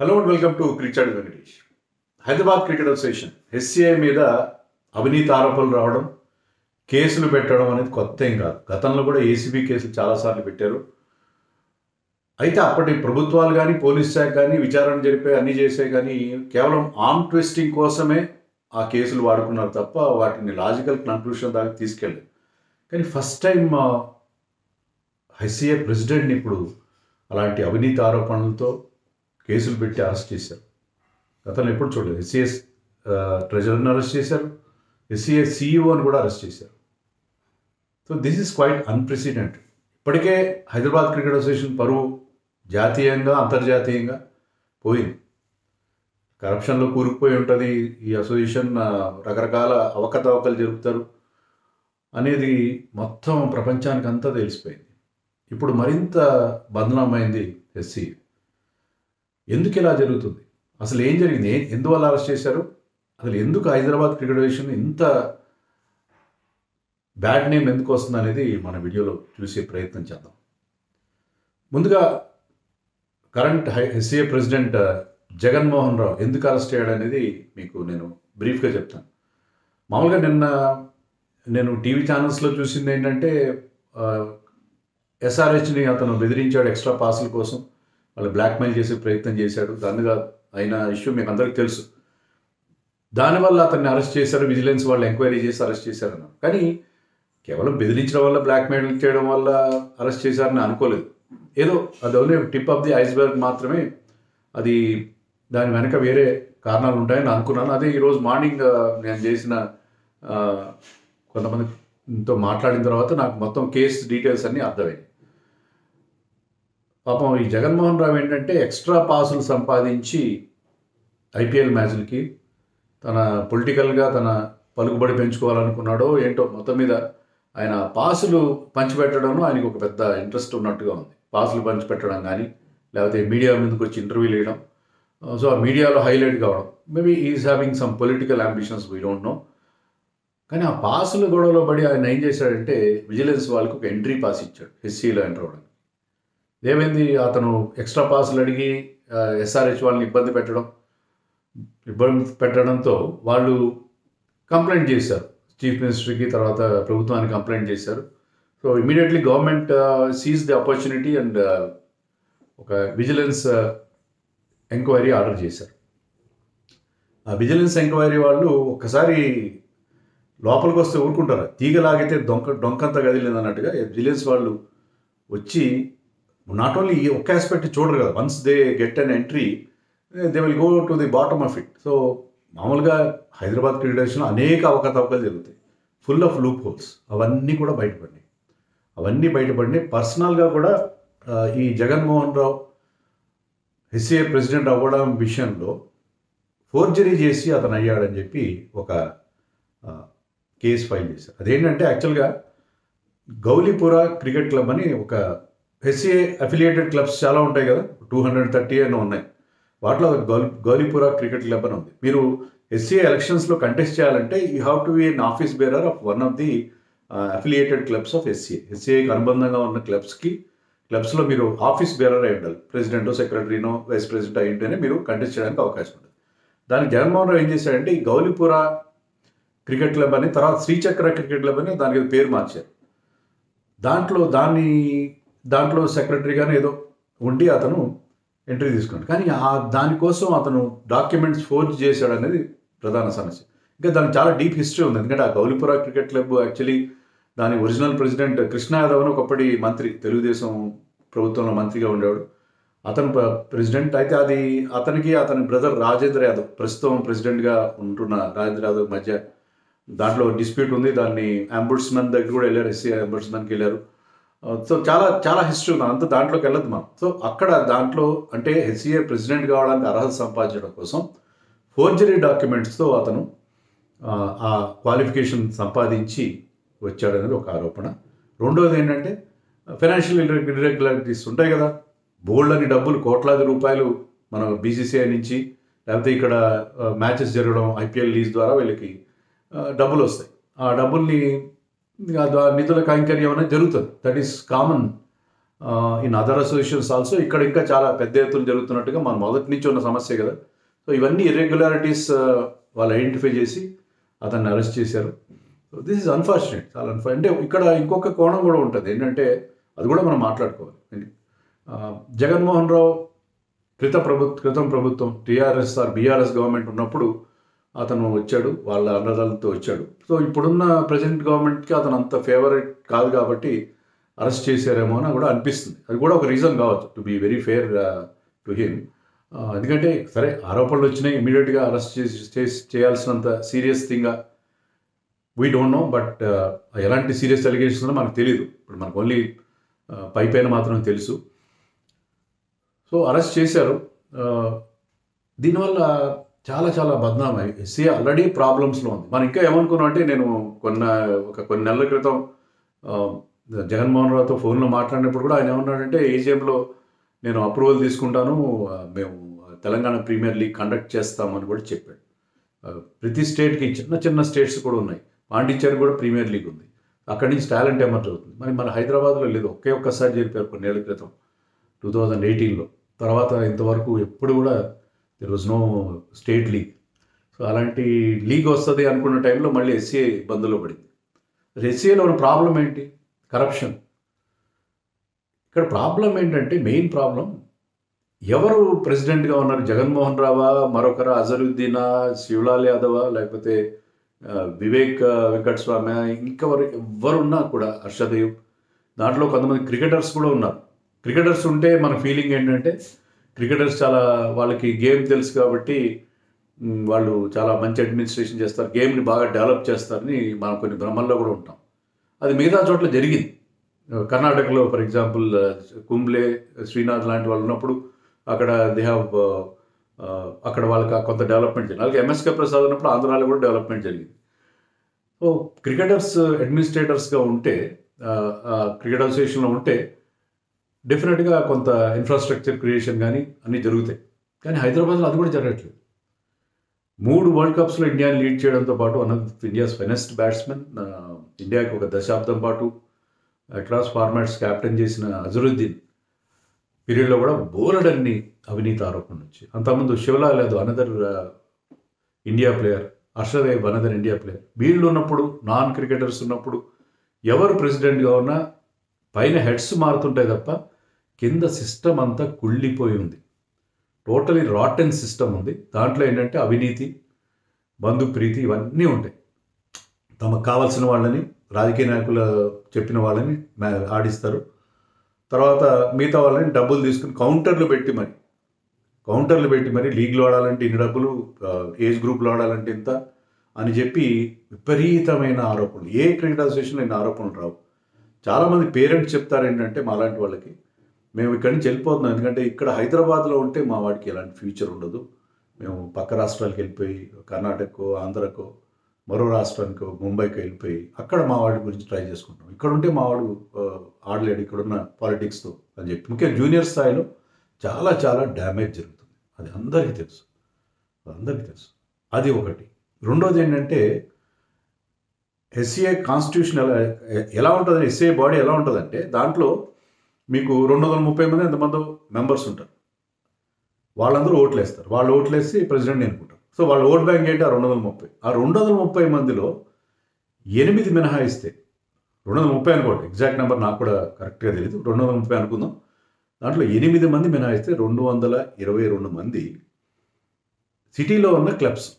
Hello and welcome to cricket Venkatesh. Hyderabad cricket association HCI మీద అవినీతి ఆరోపణలు రావడం, కేసులు పెట్టడం అనేది కొత్త ఏం కాదు. గతంలో కూడా ఏసీబీ కేసులు చాలాసార్లు పెట్టారు. అయితే అప్పటి ప్రభుత్వాలు కానీ పోలీస్ శాఖ కానీ విచారణ జరిపే అన్నీ చేసే కానీ కేవలం ఆర్మ్ ట్విస్టింగ్ కోసమే ఆ కేసులు వాడుకున్నారు తప్ప వాటిని లాజికల్ కన్క్లూషన్ దాకా తీసుకెళ్ళలేదు. కానీ ఫస్ట్ టైం హెచ్సిఐ ప్రెసిడెంట్ని ఇప్పుడు అలాంటి అవినీతి ఆరోపణలతో కేసులు పెట్టి అరెస్ట్ చేశారు. గతంలో ఎప్పుడు చూడలేదు. హెచ్సిఎస్ ట్రెజరర్ని అరెస్ట్ చేశారు, హెచ్సిఎస్ సిఇఓని కూడా అరెస్ట్ చేశారు. So this is quite unprecedented. ఇప్పటికే హైదరాబాద్ క్రికెట్ అసోసియేషన్ పరువు జాతీయంగా అంతర్జాతీయంగా పోయింది. కరప్షన్లో కూరుకుపోయి ఉంటుంది ఈ అసోసియేషన్. రకరకాల అవకతవకలు జరుపుతారు అనేది మొత్తం ప్రపంచానికి అంతా తెలిసిపోయింది. ఇప్పుడు మరింత బదనామైంది హెచ్సిఐ. ఎందుకు ఇలా జరుగుతుంది? అసలు ఏం జరిగింది? ఎందువల్ల అరెస్ట్ చేశారు? అసలు ఎందుకు హైదరాబాద్ క్రికెట్ అసోసియేషన్ ఇంత బ్యాడ్ నేమ్ ఎందుకు వస్తుంది అనేది మన వీడియోలో చూసే ప్రయత్నం చేద్దాం. ముందుగా current HCI president Jaganmohan Rao ఎందుకు అరెస్ట్ అయ్యాడు అనేది మీకు నేను బ్రీఫ్గా చెప్తాను. మామూలుగా నేను టీవీ ఛానల్స్లో చూసింది ఏంటంటే ఎస్ఆర్హెచ్ని అతను బెదిరించాడు ఎక్స్ట్రా పాసుల కోసం, వాళ్ళు బ్లాక్మెయిల్ చేసే ప్రయత్నం చేశాడు. దానిగా అయిన ఇష్యూ మీకు అందరికీ తెలుసు. దానివల్ల అతన్ని అరెస్ట్ చేశారు, విజిలెన్స్ వాళ్ళు ఎంక్వైరీ చేసి అరెస్ట్ చేశారన్నారు. కానీ కేవలం బెదిరించడం వల్ల, బ్లాక్మెయిల్ చేయడం వల్ల అరెస్ట్ చేశారని అనుకోలేదు. ఏదో అది only tip of the iceberg మాత్రమే. అది దాని వెనక వేరే కారణాలు ఉంటాయని అనుకున్నాను. అదే ఈరోజు మార్నింగ్ నేను చేసిన కొంతమందితో మాట్లాడిన తర్వాత నాకు మొత్తం కేసు డీటెయిల్స్ అన్నీ అర్థమయ్యాయి. పాపం ఈ జగన్మోహన్ రావు ఏంటంటే ఎక్స్ట్రా పాసులు సంపాదించి ఐపీఎల్ మ్యాచ్లకి తన పొలిటికల్గా తన పలుకుబడి పెంచుకోవాలనుకున్నాడో ఏంటో, మొత్తం మీద ఆయన పాసులు పంచిపెట్టడంలో ఆయనకు ఒక పెద్ద ఇంట్రెస్ట్ ఉన్నట్టుగా ఉంది. పాసులు పంచిపెట్టడం కానీ, లేకపోతే మీడియా ముందుకు వచ్చి ఇంటర్వ్యూలు వేయడం, సో ఆ మీడియాలో హైలైట్ కావడం. Maybe is having some political ambitions, we don't no. కానీ ఆ పాసుల గొడవలో పడి ఆయన ఏం చేశాడంటే విజిలెన్స్ వాళ్ళకు ఒక ఎంట్రీ పాస్ ఇచ్చాడు హెచ్సిఐలో ఎంటర్ అవ్వడానికి. ఏమైంది? అతను ఎక్స్ట్రా పాసులు అడిగి ఎస్ఆర్హెచ్ వాళ్ళని ఇబ్బంది పెట్టడంతో వాళ్ళు కంప్లైంట్ చేశారు చీఫ్ మినిస్టర్కి, తర్వాత ప్రభుత్వానికి కంప్లైంట్ చేశారు. So immediately government seize the opportunity and ఒక విజిలెన్స్ ఎంక్వైరీ ఆర్డర్ చేశారు. ఆ విజిలెన్స్ ఎంక్వైరీ వాళ్ళు ఒక్కసారి లోపలికి వస్తే ఊరుకుంటారు, తీగలాగితే డొంకంతా గదిలేదు అన్నట్టుగా విజిలెన్స్ వాళ్ళు వచ్చి నాట్ ఓన్లీ ఈ ఒక్క ఆస్పెక్ట్ చూడరు కదా. Once they get an entry they will go to the bottom of it. So మామూలుగా హైదరాబాద్ క్రికెట్ అసోసియేషన్లో అనేక అవకతవకలు జరుగుతాయి, ఫుల్ ఆఫ్ లూప్ హోల్స్. అవన్నీ బయటపడినాయి. పర్సనల్గా కూడా ఈ జగన్మోహన్ రావు హెచ్సిఐ ప్రెసిడెంట్ అవ్వడం విషయంలో ఫోర్జరీ చేసి అతను అయ్యాడని చెప్పి ఒక కేసు ఫైల్ చేశారు. అదేంటంటే యాక్చువల్గా గౌలీపురా క్రికెట్ క్లబ్ అని ఒక హెచ్సిఐ అఫిలియేటెడ్ క్లబ్స్ చాలా ఉంటాయి కదా, 230 అని ఉన్నాయి. వాటిలో గౌలీపురా క్రికెట్ క్లబ్ అని ఉంది. మీరు హెచ్సిఐ ఎలక్షన్స్లో కంటెస్ట్ చేయాలంటే you have to be an office bearer of one of the affiliated clubs of HCI. హెచ్సిఐకి అనుబంధంగా ఉన్న క్లబ్స్లో మీరు ఆఫీస్ బేరర్ అయి ఉండాలి. ప్రెసిడెంటో, సెక్రటరీనో, వైస్ ప్రెసిడెంట్ అయి ఉంటేనే మీరు కంటెస్ట్ చేయడానికి అవకాశం ఉంటుంది. దానికి జగన్మోహన్ రావు ఏం చేశాడంటే ఈ గౌలీపురా క్రికెట్ క్లబ్ అని, తర్వాత శ్రీచక్ర క్రికెట్ క్లబ్ అని దానికి పేరు మార్చారు. దాంట్లో సెక్రటరీగానే ఏదో ఉండి అతను ఎంట్రీ తీసుకున్నాడు. కానీ దానికోసం అతను డాక్యుమెంట్స్ ఫోర్జ్ చేశాడు అనేది ప్రధాన సమస్య. ఇంకా దానికి చాలా డీప్ హిస్టరీ ఉంది. ఎందుకంటే ఆ గౌలీపురా క్రికెట్ క్లబ్ యాక్చువల్లీ దాని ఒరిజినల్ ప్రెసిడెంట్ కృష్ణ యాదవ్ అని ఒకప్పటి మంత్రి, తెలుగుదేశం ప్రభుత్వంలో మంత్రిగా ఉండేవాడు. అతను ప్రెసిడెంట్. అయితే అది అతని బ్రదర్ రాజేంద్ర యాదవ్, ప్రస్తుతం ప్రెసిడెంట్గా ఉంటున్న రాజేంద్ర యాదవ్ మధ్య దాంట్లో డిస్ప్యూట్ ఉంది. దాన్ని అంబుడ్స్మన్ దగ్గర కూడా వెళ్ళారు, హెచ్సిఐ అంబుడ్స్మన్కి వెళ్ళారు. సో చాలా హిస్టరీ ఉంది, అంతా దాంట్లోకి వెళ్ళదు మనం. సో దాంట్లో అంటే హెచ్సిఐ ప్రెసిడెంట్ కావడానికి అర్హత సంపాదించడం కోసం ఫోర్జరీ డాక్యుమెంట్స్తో అతను ఆ క్వాలిఫికేషన్ సంపాదించి వచ్చాడనేది ఒక ఆరోపణ. రెండవది ఏంటంటే ఫైనాన్షియల్ ఇర్రెగ్యులారిటీస్ ఉంటాయి కదా, బోల్డ్ అని డబ్బులు, కోట్లాది రూపాయలు మన బీసీసీఐ నుంచి, లేకపోతే ఇక్కడ మ్యాచెస్ జరగడం ఐపీఎల్ లీజ్ ద్వారా వీళ్ళకి డబ్బులు వస్తాయి. ఆ డబ్బుల్ని నిధుల కైంకర్యం అనేది జరుగుతుంది. That is common in other associations also ఇక్కడ ఇంకా చాలా పెద్ద ఎత్తున జరుగుతున్నట్టుగా మన మొదటి నుంచి ఉన్న సమస్య కదా. సో ఇవన్నీ ఇర్రెగ్యులారిటీస్ వాళ్ళు ఐడెంటిఫై చేసి అతన్ని అరెస్ట్ చేశారు. సో దిస్ ఇస్ అన్ఫార్చునేట్, చాలా అంటే ఇక్కడ ఇంకొక కోణం కూడా ఉంటుంది ఏంటంటే అది కూడా మనం మాట్లాడుకోవాలి. జగన్మోహన్ రావు క్రితం ప్రభుత్వం టీఆర్ఎస్ ఆర్ బీఆర్ఎస్ గవర్నమెంట్ ఉన్నప్పుడు అతను వచ్చాడు, వాళ్ళ అన్నదాలతో వచ్చాడు. సో ఇప్పుడున్న ప్రజెంట్ గవర్నమెంట్కి అతను అంత ఫేవరెట్ కాదు కాబట్టి అరెస్ట్ చేశారేమో అని కూడా అనిపిస్తుంది. అది కూడా ఒక రీజన్ కావచ్చు, to be very fair to him. ఎందుకంటే సరే ఆరోపణలు వచ్చినాయి, ఇమీడియట్గా అరెస్ట్ చేయాల్సినంత సీరియస్ థింగ్గా వీ డోంట్ నో. బట్ ఎలాంటి సీరియస్ అలిగేషన్స్ మనకు తెలియదు, ఇప్పుడు మనకు ఓన్లీ పైన మాత్రం తెలుసు. సో అరెస్ట్ చేశారు. దీనివల్ల చాలా చాలా బద్నామై ఎస్సీ ఆల్రెడీ ప్రాబ్లమ్స్లో ఉంది. మనం ఇంకా ఏమనుకున్నాం అంటే, నేను కొన్ని నెలల క్రితం జగన్మోహన్ రావుతో ఫోన్లో మాట్లాడినప్పుడు కూడా ఆయన ఏమన్నాడంటే, ఏజీఎంలో నేను అప్రూవల్ తీసుకుంటాను, మేము తెలంగాణ ప్రీమియర్ లీగ్ కండక్ట్ చేస్తామని కూడా చెప్పాడు. ప్రతి స్టేట్కి చిన్న స్టేట్స్ కూడా ఉన్నాయి, పాండిచ్చేరి కూడా ప్రీమియర్ లీగ్ ఉంది, అక్కడి నుంచి టాలెంట్ ఎమర్జ్ అవుతుంది. మరి మన హైదరాబాద్లో లేదు, ఒక్కసారి చెప్పారు కొన్నేళ్ల క్రితం 2018లో. తర్వాత ఇంతవరకు ఎప్పుడు కూడా there was no state league. So అలాంటి లీగ్ వస్తుంది అనుకున్న టైంలో మళ్ళీ ఎస్సీఏ ఇబ్బందుల్లో పడింది. ఎస్సీఏలో ఉన్న ప్రాబ్లం ఏంటి? కరప్షన్. ఇక్కడ ప్రాబ్లం ఏంటంటే, మెయిన్ ప్రాబ్లం ఎవరు ప్రెసిడెంట్గా ఉన్నారు? జగన్మోహన్ రావా, మరొకరా, అజరుద్దీనా, శివలాల్ యాదవా, లేకపోతే వివేక్ వెంకటస్వామి, ఎవరున్నా కూడా, హర్షదేవ్. దాంట్లో కొంతమంది క్రికెటర్స్ కూడా ఉన్నారు. క్రికెటర్స్ ఉంటే మన ఫీలింగ్ ఏంటంటే, క్రికెటర్స్ చాలా వాళ్ళకి గేమ్ తెలుసు కాబట్టి వాళ్ళు చాలా మంచి అడ్మినిస్ట్రేషన్ చేస్తారు, గేమ్ని బాగా డెవలప్ చేస్తారని మనం కొన్ని భ్రమల్లో కూడా ఉంటాం. అది మిగతా చోట్ల జరిగింది. కర్ణాటకలో ఫర్ ఎగ్జాంపుల్ కుంబ్లే, శ్రీనాథ్ లాంటి వాళ్ళు ఉన్నప్పుడు అక్కడ దే హ్యావ్ అక్కడ వాళ్ళకి కొంత డెవలప్మెంట్ జరిగింది. అలాగే ఎంఎస్కే ప్రసాద్ ఉన్నప్పుడు ఆంధ్రాలో కూడా డెవలప్మెంట్ జరిగింది. సో క్రికెటర్స్ అడ్మినిస్ట్రేటర్స్గా ఉంటే, క్రికెట్ అసోసియేషన్లో ఉంటే డెఫినెట్గా కొంత ఇన్ఫ్రాస్ట్రక్చర్ క్రియేషన్ కానీ అన్నీ జరుగుతాయి. కానీ హైదరాబాద్లో అది కూడా జరగట్లేదు. 3 వరల్డ్ కప్స్లో ఇండియాని లీడ్ చేయడంతో పాటు one of India's finest batsmen, ఇండియాకి ఒక దశాబ్దం పాటు అక్రాస్ ఫార్మాట్స్ క్యాప్టెన్ చేసిన అజరుద్దీన్ పీరియడ్లో కూడా బోలెడన్ని అవినీతి ఆరోపణలు వచ్చాయి. అంతకుముందు Shivlal Yadav another India player, Harshdev another India player. వీళ్ళు ఉన్నప్పుడు, నాన్ క్రికెటర్స్ ఉన్నప్పుడు ఎవరు ప్రెసిడెంట్గా ఉన్నా పైన హెడ్స్ మారుతుంటాయి తప్ప కింద సిస్టమ్ అంతా కుళ్ళిపోయి ఉంది. టోటలీ రాటెన్ సిస్టమ్ ఉంది. దాంట్లో ఏంటంటే అవినీతి, బంధుప్రీతి ఇవన్నీ ఉంటాయి. తమకు కావాల్సిన వాళ్ళని, రాజకీయ నాయకులు చెప్పిన వాళ్ళని ఆడిస్తారు. తర్వాత మిగతా వాళ్ళని డబ్బులు తీసుకుని కౌంటర్లు పెట్టి మరి లీగ్లో ఆడాలంటే ఇన్ని డబ్బులు, ఏజ్ గ్రూప్లో ఆడాలంటే ఇంత అని చెప్పి విపరీతమైన ఆరోపణలు. ఏ క్రికెట్ అసోసియేషన్లో ఇన్ని ఆరోపణలు రావు. చాలామంది పేరెంట్స్ చెప్తారు ఏంటంటే, మాలాంటి వాళ్ళకి, మేము ఇక్కడి నుంచి వెళ్ళిపోతున్నాం, ఎందుకంటే ఇక్కడ హైదరాబాద్లో ఉంటే మా వాడికి ఎలాంటి ఫ్యూచర్ ఉండదు, మేము పక్క రాష్ట్రాలకు వెళ్ళిపోయి, కర్ణాటకకో, ఆంధ్రకో, మరో రాష్ట్రానికో, ముంబైకి వెళ్ళిపోయి అక్కడ మా వాడి గురించి ట్రై చేసుకుంటాం, ఇక్కడ ఉంటే మా వాడు ఆడలేడు ఇక్కడున్న పాలిటిక్స్తో అని చెప్పి. ముఖ్యంగా జూనియర్ స్థాయిలో చాలా చాలా డ్యామేజ్ జరుగుతుంది. అది అందరికీ తెలుసు. అది ఒకటి. రెండోది ఏంటంటే, ఎస్సీఐ కాన్స్టిట్యూషన్ ఎలా ఉంటుందని, ఎస్సీఐ బాడీ ఎలా ఉంటుందంటే, దాంట్లో మీకు 230 మంది ఎంతమందో మెంబర్స్ ఉంటారు. వాళ్ళందరూ ఓట్లు వేస్తారు. వాళ్ళు ఓట్లు వేసి ప్రెసిడెంట్ని ఎన్నుకుంటారు. సో వాళ్ళ ఓట్ బ్యాంక్ ఏంటి? ఆ 230. ఆ 230 మందిలో 8 మినహాయిస్తే, 230 అనుకోండి, ఎగ్జాక్ట్ నెంబర్ నాకు కూడా కరెక్ట్గా తెలియదు, 230 అనుకుందాం. దాంట్లో 8 మంది మినహాయిస్తే 222 మంది సిటీలో ఉన్న క్లబ్స్,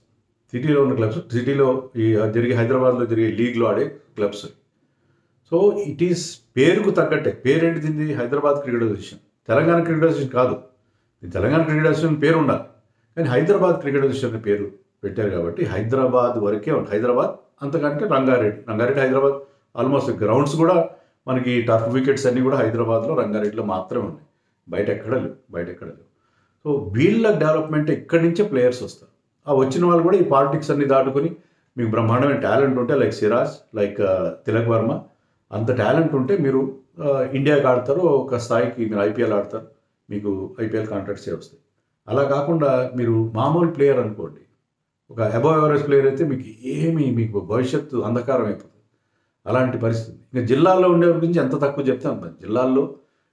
సిటీలో జరిగే, హైదరాబాద్లో జరిగే లీగ్లో ఆడే క్లబ్స్. సో ఇట్ ఈస్ పేరుకు తగ్గట్టే. పేరేంటి దీన్ని? Hyderabad cricket association. Telangana cricket association కాదు. తెలంగాణ క్రికెట్ అసోసియేషన్ పేరు ఉండాలి, కానీ హైదరాబాద్ క్రికెట్ అసోసియేషన్ పేరు పెట్టారు కాబట్టి హైదరాబాద్ వరకే ఉంటుంది. హైదరాబాద్, అంతకంటే రంగారెడ్డి హైదరాబాద్ ఆల్మోస్ట్. గ్రౌండ్స్ కూడా మనకి టర్ఫ్ వికెట్స్ అన్నీ కూడా హైదరాబాద్లో, రంగారెడ్డిలో మాత్రమే ఉన్నాయి, బయట ఎక్కడ లేవు. సో వీళ్ళ డెవలప్మెంట్ ఇక్కడి నుంచే ప్లేయర్స్ వస్తారు. ఆ వచ్చిన వాళ్ళు కూడా ఈ పాలిటిక్స్ అన్ని దాటుకొని, మీకు బ్రహ్మాండమైన టాలెంట్ ఉంటే, లైక్ సిరాజ్, లైక్ తిలక్ వర్మ, అంత టాలెంట్ ఉంటే మీరు ఇండియాకి ఆడతారు, ఒక స్థాయికి మీరు ఐపీఎల్ ఆడతారు, మీకు ఐపీఎల్ కాంట్రాక్ట్సే వస్తాయి. అలా కాకుండా మీరు మామూలు ప్లేయర్ అనుకోండి, ఒక అబవ్ ఎవరేజ్ ప్లేయర్ అయితే మీకు భవిష్యత్తు అంధకారం అయిపోతుంది. అలాంటి పరిస్థితి. ఇంకా జిల్లాల్లో ఉండే గురించి ఎంత తక్కువ చెప్తే అంత. జిల్లాల్లో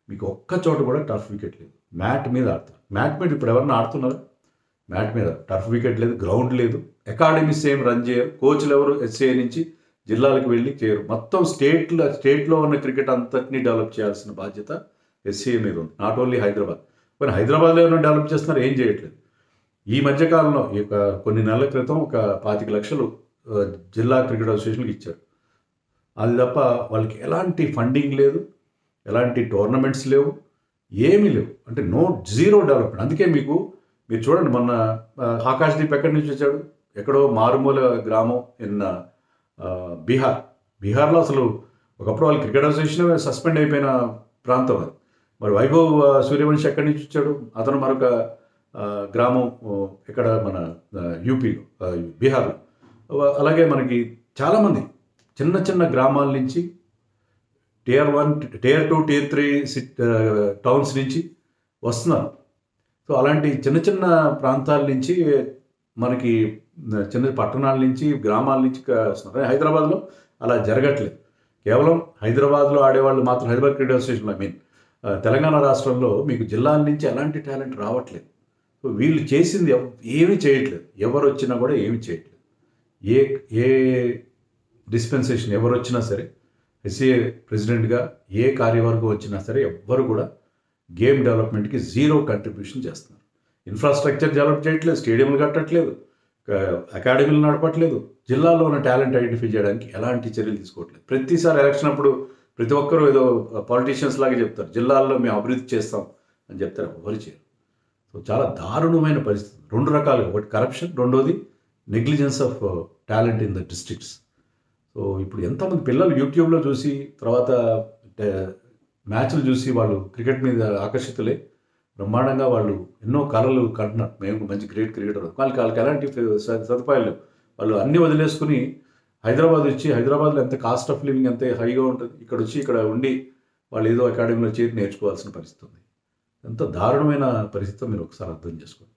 మీకు ఒక్క చోట కూడా టర్ఫ్ వికెట్ లేదు. మ్యాట్ మీద ఆడతారు. మ్యాట్ మీద ఇప్పుడు ఎవరన్నా ఆడుతున్నారు? మ్యాట్ మీద టర్ఫ్ వికెట్ లేదు, గ్రౌండ్ లేదు, అకాడమీస్ ఏం రన్ చేయరు, కోచ్లు ఎవరు ఎస్ఏ నుంచి జిల్లాలకు వెళ్ళి చేయరు. మొత్తం స్టేట్లో ఉన్న క్రికెట్ అంతటినీ డెవలప్ చేయాల్సిన బాధ్యత ఎస్ఏ మీద ఉంది. నాట్ ఓన్లీ హైదరాబాద్, కానీ హైదరాబాద్లో ఏమైనా డెవలప్ చేస్తున్నారు, ఏం చేయట్లేదు. ఈ మధ్యకాలంలో కొన్ని నెలల క్రితం ఒక 25 లక్షలు జిల్లా క్రికెట్ అసోసియేషన్కి ఇచ్చారు. అది తప్ప వాళ్ళకి ఎలాంటి ఫండింగ్ లేదు, ఎలాంటి టోర్నమెంట్స్ లేవు, ఏమీ లేవు. అంటే జీరో డెవలప్మెంట్. అందుకే మీరు చూడండి, మొన్న ఆకాశ్దీప్ ఎక్కడి నుంచి వచ్చాడు? ఎక్కడో మారుమూల గ్రామం ఇన్ బీహార్లో అసలు ఒకప్పుడు వాళ్ళు క్రికెట్ అసోసియేషన్ సస్పెండ్ అయిపోయిన ప్రాంతం అది. మరి వైభవ్ సూర్యవంశి ఎక్కడి నుంచి వచ్చాడు? అతను మరొక గ్రామం ఇక్కడ మన యూపీలో, బీహార్లో. అలాగే మనకి చాలామంది చిన్న చిన్న గ్రామాల నుంచి Tier 1, Tier 2, Tier 3 టౌన్స్ నుంచి వస్తున్నారు. సో అలాంటి చిన్న చిన్న ప్రాంతాల నుంచి మనకి చిన్న పట్టణాల నుంచి గ్రామాల నుంచి వస్తున్నారు. హైదరాబాద్లో అలా జరగట్లేదు. కేవలం హైదరాబాద్లో ఆడేవాళ్ళు మాత్రం, హైదరాబాద్ క్రికెట్ అసోసియేషన్ తెలంగాణ రాష్ట్రంలో మీకు జిల్లాల నుంచి ఎలాంటి టాలెంట్ రావట్లేదు. సో వీళ్ళు చేసింది ఏమీ చేయట్లేదు. ఎవరు వచ్చినా కూడా ఏమీ చేయట్లేదు. ఏ డిస్పెన్సేషన్ ఎవరు వచ్చినా సరే, ఎస్ఏ ప్రెసిడెంట్గా ఏ కార్యవర్గం వచ్చినా సరే, ఎవ్వరు కూడా గేమ్ డెవలప్మెంట్కి జీరో కంట్రిబ్యూషన్ చేస్తున్నారు. ఇన్ఫ్రాస్ట్రక్చర్ డెవలప్ చేయట్లేదు, స్టేడియంలు కట్టట్లేదు, అకాడమీలు నడపట్లేదు, జిల్లాలో ఉన్న టాలెంట్ ఐడెంటిఫై చేయడానికి ఎలాంటి చర్యలు తీసుకోవట్లేదు. ప్రతిసారి ఎలక్షన్ అప్పుడు ప్రతి ఒక్కరూ ఏదో పాలిటీషియన్స్ లాగా చెప్తారు, జిల్లాల్లో మేము అభివృద్ధి చేస్తాం అని చెప్తారు, ఎవరు చేయరు. సో చాలా దారుణమైన పరిస్థితి. 2 రకాలుగా, ఒకటి కరప్షన్, రెండోది negligence of talent in the districts. So ఇప్పుడు ఎంతమంది పిల్లలు యూట్యూబ్లో చూసి, తర్వాత మ్యాచ్లు చూసి వాళ్ళు క్రికెట్ మీద ఆకర్షితులే, బ్రహ్మాండంగా వాళ్ళు ఎన్నో కళలు కంటున్నారు, మేము మంచి గ్రేట్ క్రికెటర్. వాళ్ళకి ఎలాంటి సదుపాయాలు లేవు. వాళ్ళు అన్నీ వదిలేసుకుని హైదరాబాద్ వచ్చి, హైదరాబాద్లో ఎంత కాస్ట్ ఆఫ్ లివింగ్ ఎంత హైగా ఉంటుంది, ఇక్కడ వచ్చి ఇక్కడ ఉండి వాళ్ళు ఏదో అకాడమీలో చేరి నేర్చుకోవాల్సిన పరిస్థితి ఉంది. ఎంత దారుణమైన పరిస్థితి మీరు ఒకసారి అర్థం చేసుకోండి.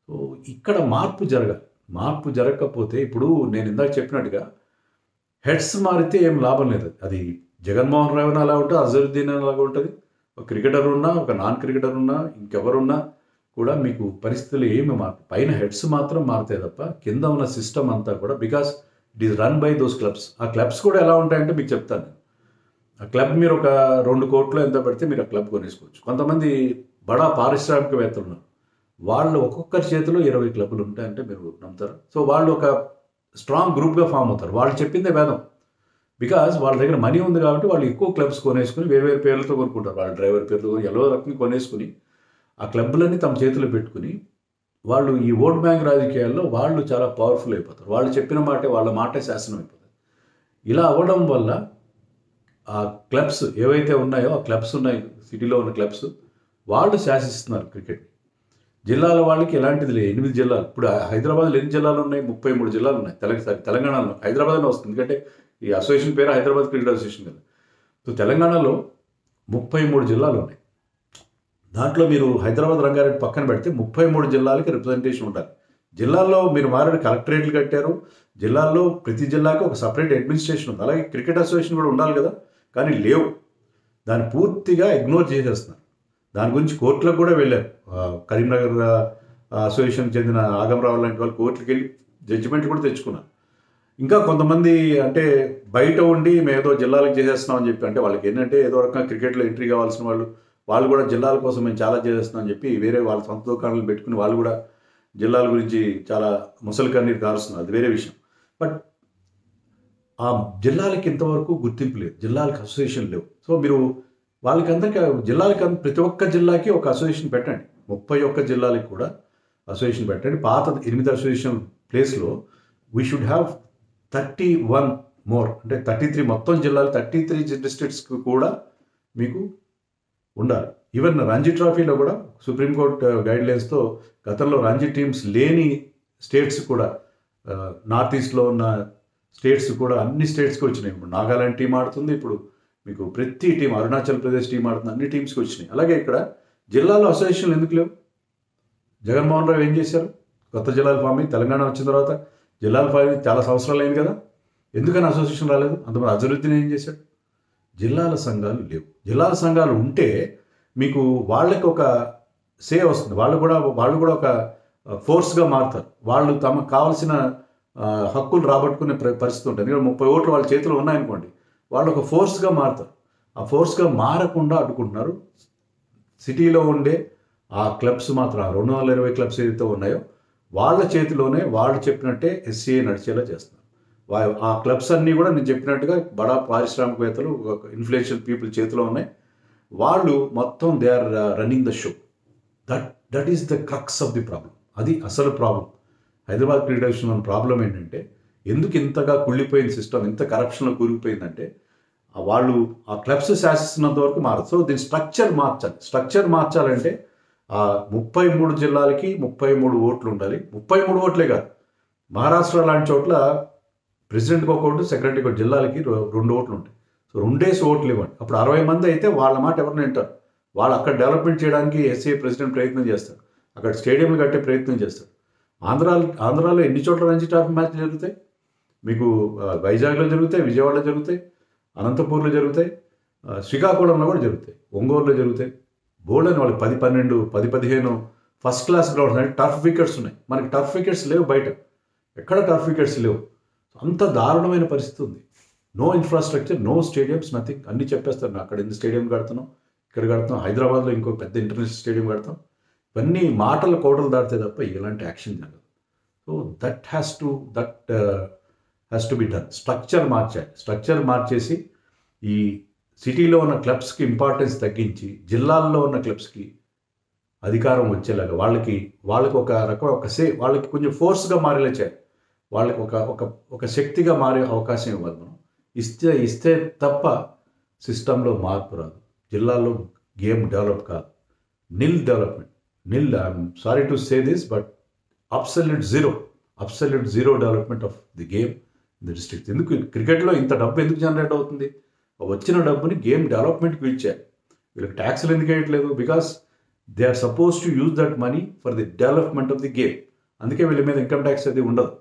సో ఇక్కడ మార్పు జరగకపోతే, ఇప్పుడు నేను ఇందాక చెప్పినట్టుగా హెడ్స్ మారితే ఏం లాభం లేదు. అది జగన్మోహన్ రావు అలా ఉంటుంది, అజరుద్దీన్ అలాగా ఉంటుంది, ఒక క్రికెటర్ ఉన్నా, ఒక నాన్ క్రికెటర్ ఉన్నా, ఇంకెవరున్నా కూడా మీకు పరిస్థితులు ఏమి మార్పు. పైన హెడ్స్ మాత్రం మారుతాయి తప్ప కింద ఉన్న సిస్టమ్ అంతా కూడా, because it is run by those clubs. ఆ క్లబ్స్ కూడా ఎలా ఉంటాయంటే మీకు చెప్తాను. ఆ క్లబ్ మీరు ఒక 2 కోట్లు ఎంత పెడితే మీరు ఆ క్లబ్ కొనేసుకోవచ్చు. కొంతమంది బడా పారిశ్రామికవేత్తలు ఉన్నారు, వాళ్ళు ఒక్కొక్కరి చేతిలో 20 క్లబ్లు ఉంటాయంటే మీరు నమ్ముతారు. సో వాళ్ళు ఒక స్ట్రాంగ్ గ్రూప్గా ఫామ్ అవుతారు. వాళ్ళు చెప్పిందే వేదం. బికాజ్ వాళ్ళ దగ్గర మనీ ఉంది కాబట్టి వాళ్ళు ఎక్కువ క్లబ్స్ కొనేసుకుని వేరు పేర్లతో కొనుక్కుంటారు. వాళ్ళ డ్రైవర్ పేర్లతో ఎలా రకంగా కొనేసుకుని ఆ క్లబ్లన్నీ తమ చేతిలో పెట్టుకుని వాళ్ళు ఈ ఓట్ బ్యాంక్ రాజకీయాల్లో వాళ్ళు చాలా పవర్ఫుల్ అయిపోతారు. వాళ్ళు చెప్పిన వాళ్ళ మాటే శాసనం అయిపోతుంది. ఇలా అవ్వడం వల్ల ఆ క్లబ్స్ ఏవైతే ఉన్నాయో, ఆ క్లబ్స్ ఉన్నాయి, సిటీలో ఉన్న క్లబ్స్, వాళ్ళు శాసిస్తున్నారు క్రికెట్. జిల్లాల వాళ్ళకి ఎలాంటిది లేదు. 8 జిల్లాలు. ఇప్పుడు హైదరాబాద్లో ఎన్ని జిల్లాలు ఉన్నాయి? 33 జిల్లాలు ఉన్నాయి. తెలంగాణలో హైదరాబాద్లో వస్తుంది, ఎందుకంటే ఈ అసోసియేషన్ పేరు హైదరాబాద్ క్రికెట్ అసోసియేషన్ కదా. సో తెలంగాణలో 33 జిల్లాలు ఉన్నాయి. దాంట్లో మీరు హైదరాబాద్ రంగారెడ్డి పక్కన పెడితే 33 జిల్లాలకి రిప్రజెంటేషన్ ఉండాలి. జిల్లాల్లో మీరు కలెక్టరేట్లు కట్టారు, జిల్లాల్లో ప్రతి జిల్లాకి ఒక సపరేట్ అడ్మినిస్ట్రేషన్ ఉంది. అలాగే క్రికెట్ అసోసియేషన్ కూడా ఉండాలి కదా, కానీ లేవు. దాన్ని పూర్తిగా ఇగ్నోర్ చేసేస్తున్నారు. దాని గురించి కోర్టులకు కూడా వెళ్ళారు. కరీంనగర్ అసోసియేషన్కి చెందిన ఆగమరావు లాంటి వాళ్ళు కోర్టుకి వెళ్ళి జడ్జిమెంట్ కూడా తెచ్చుకున్నారు. ఇంకా కొంతమంది అంటే బయట ఉండి మేము ఏదో జిల్లాలకు చేసేస్తున్నాం అని చెప్పి, అంటే వాళ్ళకి ఏంటంటే ఏదో రకంగా క్రికెట్లో ఎంట్రీ కావాల్సిన వాళ్ళు కూడా జిల్లాల కోసం మేము చాలా చేస్తున్నాం అని చెప్పి వేరే వాళ్ళ సొంత దుకాణాలు పెట్టుకుని వాళ్ళు కూడా జిల్లాల గురించి చాలా ముసలి కన్నీరు కారుస్తున్నారు. అది వేరే విషయం. బట్ ఆ జిల్లాలకి ఇంతవరకు గుర్తింపు లేదు, జిల్లాలకు అసోసియేషన్ లేవు. సో మీరు జిల్లాలకి ప్రతి ఒక్క జిల్లాకి ఒక అసోసియేషన్ పెట్టండి. 31 జిల్లాలకి కూడా అసోసియేషన్ పెట్టండి. పాత 8 అసోసియేషన్ ప్లేస్లో వీ షుడ్ హ్యావ్ 31 మోర్, అంటే 33 మొత్తం జిల్లాలు 33 డిస్ట్రిక్ట్స్కి కూడా మీకు ఉండాలి. ఈవెన్ రంజీ ట్రోఫీలో కూడా సుప్రీంకోర్టు గైడ్లైన్స్తో గతంలో రంజీ టీమ్స్ లేని స్టేట్స్ కూడా, నార్త్ ఈస్ట్లో ఉన్న స్టేట్స్ కూడా అన్ని స్టేట్స్కి వచ్చినాయి. ఇప్పుడు నాగాలాండ్ టీం ఆడుతుంది, ఇప్పుడు మీకు ప్రతి టీం, అరుణాచల్ ప్రదేశ్ టీం ఆడుతుంది, అన్ని టీమ్స్కి వచ్చినాయి. అలాగే ఇక్కడ జిల్లాలో అసోసియేషన్లు ఎందుకు లేవు? జగన్మోహన్ రావు ఏం చేశారు? కొత్త జిల్లాలు ఫామ్ అయ్యి తెలంగాణ వచ్చిన తర్వాత జిల్లాలు ఫామ్ అయ్యి చాలా సంవత్సరాలు అయింది కదా, ఎందుకని అసోసియేషన్ రాలేదు? అంతమంది అజరుద్దీన్ ఏం చేశాడు? జిల్లాల సంఘాలు లేవు. జిల్లాల సంఘాలు ఉంటే మీకు వాళ్ళకి ఒక సే వస్తుంది. వాళ్ళు కూడా ఒక ఫోర్స్గా మారుతారు. వాళ్ళు తమకు కావాల్సిన హక్కులు రాబట్టుకునే పరిస్థితి ఉంటుంది. ఎందుకంటే 30 ఓట్లు వాళ్ళ చేతిలో ఉన్నాయనుకోండి, వాళ్ళు ఒక ఫోర్స్గా మారుతారు. ఆ ఫోర్స్గా మారకుండా అడ్డుకుంటున్నారు. సిటీలో ఉండే ఆ క్లబ్స్ మాత్రం 220 క్లబ్స్ ఏదైతే ఉన్నాయో వాళ్ళ చేతిలోనే వాళ్ళు చెప్పినట్టే ఎస్సీఏ నడిచేలా చేస్తున్నారు. ఆ క్లబ్స్ అన్నీ కూడా నేను చెప్పినట్టుగా బడా పారిశ్రామికవేత్తలు, ఇన్ఫ్లుయెన్షియల్ పీపుల్ చేతిలో ఉన్నాయి. వాళ్ళు మొత్తం they are running the show. That is the crux of the problem. అది అసలు ప్రాబ్లం. హైదరాబాద్ క్రికెట్ అసోసియేషన్ ఉన్న ప్రాబ్లం ఏంటంటే, ఎందుకు ఇంతగా కుళ్ళిపోయిన సిస్టమ్, ఇంత కరప్షన్లో కూరుకుపోయిందంటే, వాళ్ళు ఆ క్లబ్స్ శాసిస్తున్నంత వరకు మారదు. సో దీని స్ట్రక్చర్ మార్చాలి. స్ట్రక్చర్ మార్చాలంటే 33 జిల్లాలకి 33 ఓట్లు ఉండాలి. 33 ఓట్లే కాదు, మహారాష్ట్ర లాంటి చోట్ల ప్రెసిడెంట్కి ఒక ఓటు, సెక్రటరీకి ఒక, జిల్లాలకి 2 ఓట్లు ఉంటాయి. సో 2 ఓట్లు ఇవ్వండి. అప్పుడు 60 మంది అయితే వాళ్ళ మాట ఎవరిని వింటారు. వాళ్ళు అక్కడ డెవలప్మెంట్ చేయడానికి ఎస్సీఏ ప్రెసిడెంట్ ప్రయత్నం చేస్తారు. అక్కడ స్టేడియంలు కట్టే ప్రయత్నం చేస్తారు. ఆంధ్రాలో ఎన్ని చోట్ల రంజీ ట్రోఫీ మ్యాచ్లు జరుగుతాయి? మీకు వైజాగ్లో జరుగుతాయి, విజయవాడలో జరుగుతాయి, అనంతపూర్లో జరుగుతాయి, శ్రీకాకుళంలో కూడా జరుగుతాయి, ఒంగోలులో జరుగుతాయి. బోల్డ్ అని వాళ్ళకి 10, 12, 15 ఫస్ట్ క్లాస్ గ్రౌండ్స్ అంటే టర్ఫ్ వికెట్స్ ఉన్నాయి. మనకి టర్ఫ్ వికెట్స్ లేవు బయట. ఎక్కడ టర్ఫ్ వికెట్స్ లేవు. అంత దారుణమైన పరిస్థితి ఉంది. No infrastructure, no stadiums, nothing. అన్నీ చెప్పేస్తారు. అక్కడ ఎన్ని స్టేడియం కడుతున్నాం, ఇక్కడ కడుతున్నాం, హైదరాబాద్లో ఇంకో పెద్ద ఇంటర్నేషనల్ స్టేడియం కడతాం. ఇవన్నీ మాటల కోటలు దాటితే తప్ప ఎలాంటి యాక్షన్ జరగదు. So that has to be done. Structure మార్చాలి. స్ట్రక్చర్ మార్చేసి ఈ సిటీలో ఉన్న క్లబ్స్కి ఇంపార్టెన్స్ తగ్గించి జిల్లాల్లో ఉన్న క్లబ్స్కి అధికారం వచ్చేలాగా వాళ్ళకి ఒక రకమైన వాళ్ళకి కొంచెం ఫోర్స్గా మారేలా చేయాలి. వాళ్ళకి ఒక శక్తిగా మారే అవకాశం ఇవ్వాలి. మనం ఇస్తే తప్ప సిస్టంలో మార్పు రాదు. జిల్లాల్లో గేమ్ డెవలప్ కాదు. Nil development. I'm sorry to say this, but absolute zero development of the game in the district. ఎందుకు క్రికెట్లో ఇంత డబ్బు ఎందుకు జనరేట్ అవుతుంది? వచ్చిన డబ్బుని గేమ్ డెవలప్మెంట్కి ఇచ్చారు. వీళ్ళకి ట్యాక్స్లు ఎందుకు వేయట్లేదు? Because they are suppose to use that money for the development of the game. అందుకే వీళ్ళ మీద ఇన్కమ్ ట్యాక్స్ అది ఉండదు.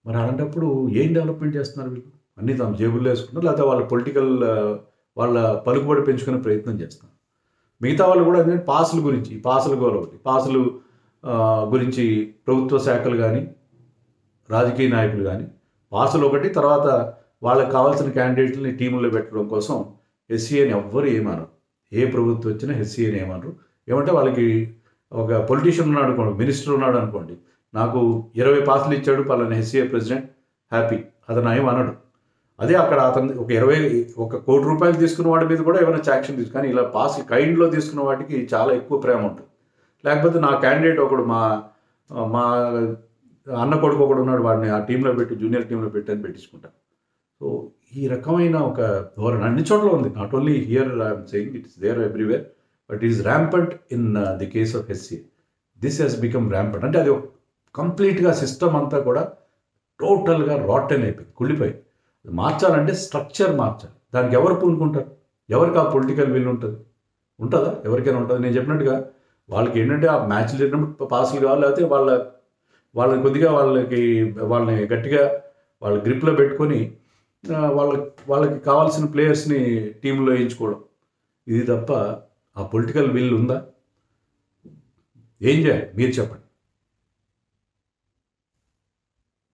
మరి అలాంటప్పుడు ఏం డెవలప్మెంట్ చేస్తున్నారు వీళ్ళు? అన్నీ తమ జేబుల్లో వేసుకుంటారు, లేకపోతే వాళ్ళ పొలిటికల్ వాళ్ళ పలుకుబడి పెంచుకునే ప్రయత్నం చేస్తున్నారు. మిగతా వాళ్ళు కూడా ఏంటంటే పాసుల గురించి, పాసులు గురించి ప్రభుత్వ శాఖలు కానీ రాజకీయ నాయకులు కానీ పాసులు ఒకటి, తర్వాత వాళ్ళకి కావాల్సిన క్యాండిడేట్లని టీముల్లో పెట్టడం కోసం ఎస్సీఏని ఎవ్వరు ఏమనరు. ఏ ప్రభుత్వం వచ్చినా ఎస్సీఏని ఏమనరు. ఏమంటే వాళ్ళకి ఒక పొలిటీషియన్ ఉన్నాడు అనుకోండి, మినిస్టర్ ఉన్నాడు అనుకోండి, నాకు 20 పాసులు ఇచ్చాడు పలానా ఎస్సీఏ ప్రెసిడెంట్, హ్యాపీ, అతను ఏమనడు. అదే అక్కడ అతను ఒక 1 కోటి రూపాయలు తీసుకున్న వాడి మీద కూడా ఏమైనా యాక్షన్ తీసుకు, కానీ ఇలా పాసులు కైండ్లో తీసుకున్న వాటికి చాలా ఎక్కువ ప్రేమ ఉంటుంది. లేకపోతే నా క్యాండిడేట్ ఒకడు, మా అన్న కొడుకు ఒకడు ఉన్నాడు, వాడిని ఆ టీంలో పెట్టి, జూనియర్ టీంలో పెట్టి అని పెట్టించుకుంటారు. సో ఈ రకమైన ఒక ధోరణి అన్ని చోట్ల ఉంది. Not only here I'm saying, it's there everywhere, but is rampant in the case of SC. This he's become rampant. అంటే అది కంప్లీట్గా సిస్టమ్ అంతా కూడా టోటల్గా రాటన్ అయిపోయింది, కుళ్ళిపోయి. మార్చాలంటే స్ట్రక్చర్ మార్చాలి. దానికి ఎవరు పూనుకుంటారు? ఎవరికి ఆ పొలిటికల్ విల్ ఉంటుందా? ఎవరికైనా ఉంటుంది? నేను చెప్పినట్టుగా వాళ్ళకి ఏంటంటే ఆ మ్యాచ్లు జరిగినప్పుడు పాసులు కావాలి, లేకపోతే వాళ్ళని కొద్దిగా వాళ్ళని గట్టిగా వాళ్ళ గ్రిప్లో పెట్టుకొని వాళ్ళకి కావాల్సిన ప్లేయర్స్ని టీంలో వేయించుకోవడం. ఇది తప్ప ఆ పొలిటికల్ విల్ ఉందా? ఏం చేయాలి మీరు చెప్పండి.